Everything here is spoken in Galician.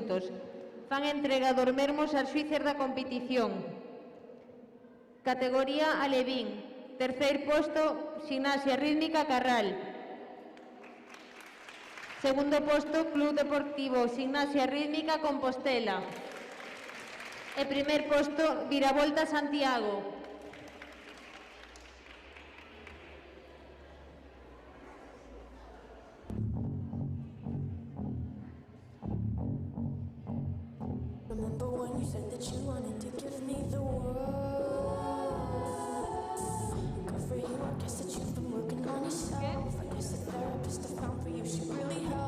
puntos. Fan entrega dos mesmos aos xuíces da competición. Categoría Alevín. Terceiro posto, Gimnasia Rítmica Carral. Segundo posto, Club Deportivo Gimnasia Rítmica Compostela. E primer posto, Viravolta Santiago. Remember when you said that you wanted to give me the world? Good for you, I guess that you've been working on yourself. I guess the therapist I found for you should really help.